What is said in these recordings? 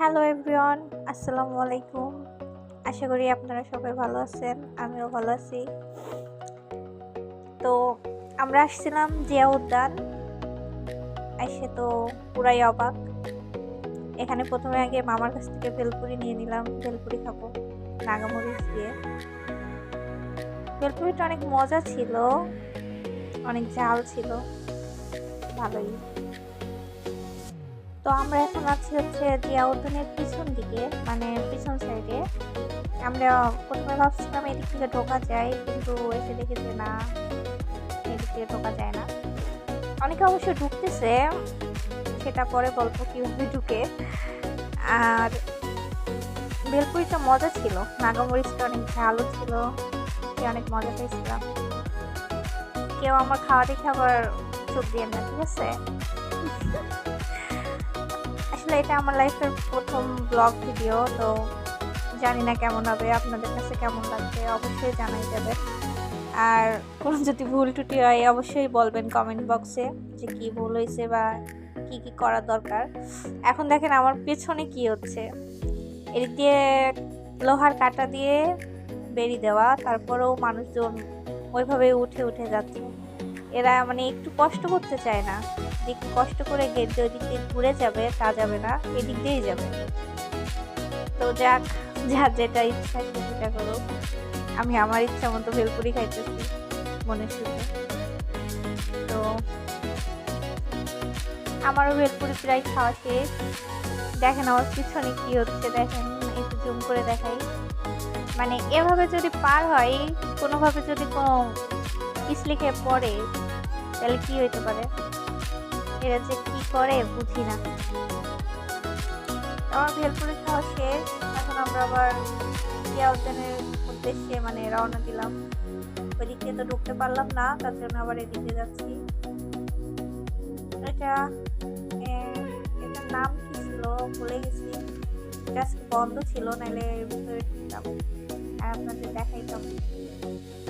Hello everyone, আসসালামু আলাইকুম। আশা করি আপনারা সবাই ভালো আছেন, আমিও ভালো আছি। তো আমরা আসছিলাম জিয়া উদ্যান, এসে তো পুরাই অবাক। এখানে প্রথমে আগে মামার কাছ থেকে ভেলপুরি নিয়ে নিলাম, ভেলপুরি খাবো নাগামরিচ দিয়ে। ভেলপুরিটা অনেক মজা ছিল, অনেক ঝাল ছিল, ভালোই। তো আমরা এখন আছি জিয়া উদ্যানের পিছন দিকে, মানে পিছন সাইডে। আমরা প্রথমে ভাবছিলাম এদিক থেকে ঢোকা যায়, কিন্তু এসে দেখি যে না, এদিক থেকে ঢোকা যায় না। অনেকে অবশ্য ঢুকতেছে, সেটা পরে বলবো কিভাবে ঢুকে। আর ভেলপুরিটা মজা ছিল, নাগামরিচটা অনেক ভালো ছিল, অনেক মজা পেয়েছিলাম। কেউ আমার খাওয়া দেখে আবার চোখ দিয়ে না, ঠিক আছে? আসলে এটা আমার লাইফের প্রথম ব্লগ ভিডিও, তো জানি না কেমন হবে, আপনাদের কাছে কেমন লাগবে অবশ্যই জানাই যাবেন। আর কোনো যদি ভুল টুটি হয় অবশ্যই বলবেন কমেন্ট বক্সে যে কি ভুল হয়েছে বা কি কি করা দরকার। এখন দেখেন আমার পেছনে কি হচ্ছে, এদিক দিয়ে লোহার কাঁটা দিয়ে বেরি দেওয়া, তারপরেও মানুষজন ওইভাবে উঠে উঠে যাচ্ছে। এরা মানে একটু কষ্ট করতে চায় না, একটু কষ্ট করে গেট দিয়ে ওইদিক দিয়ে ঘুরে যাবে তা যাবে না, এদিক দিয়েই যাবে। তো যাক, যার যেটা ইচ্ছা সেটা করুক। আমি আমার ইচ্ছা মতো ভেলপুরি খাইতেছি মনের সুখে। তো আমারও ভেলপুরি প্রায় খাওয়া শেষ। দেখেন আমার পিছনে কি হচ্ছে, দেখেন একটু জুম করে দেখাই। মানে এভাবে যদি পার হয়, কোনোভাবে যদি কোনো পিছলে খেয়ে পড়ে, তাহলে কি হইতে পারে? এরা যে কি করে বুঝি না। আমার ভেলপুরি খাওয়া শেষ, এখন আমরা আবার জিয়া উদ্যানের উদ্দেশ্যে মানে রওনা দিলাম। ওইদিক দিয়ে তো ঢুকতে পারলাম না, তার জন্য আবার এদিকে যাচ্ছি। এটার নাম কি ছিল ভুলে গেছি, এটা আজকে বন্ধ ছিল, নাহলে ভিতরে ঢুকতাম আর আপনাদের দেখাইতাম,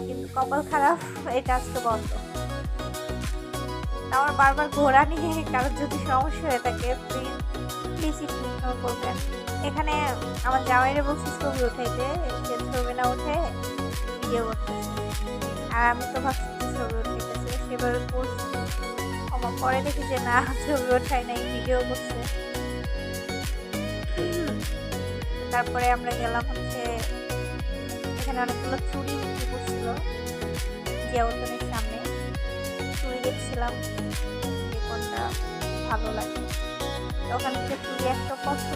কিন্তু কপাল খারাপ, এটা আজকে বন্ধ। আমার বারবার ঘোরা নিয়ে কারোর যদি সমস্যা হয়ে থাকে প্লিজ একটু ইগনোর করবেন। এখানে আমার জামাইরে বলছি ছবি উঠাইতে, সে ছবি না উঠে ভিডিও করতেছে, আর আমি তো ভাবছি ছবি উঠাইতেছে, সেভাবে করছি। আমার পরে দেখি যে না, ছবি ওঠাই নাই, ভিডিও করছে। তারপরে আমরা গেলাম এখানে অনেকগুলো চুড়ি বিক্রি করছিল জিয়া উদ্যানের সামনে। চুড়ি দেখছিলাম যে কোনটা ভালো লাগে, ওখান থেকে চুড়ি একটা পছন্দ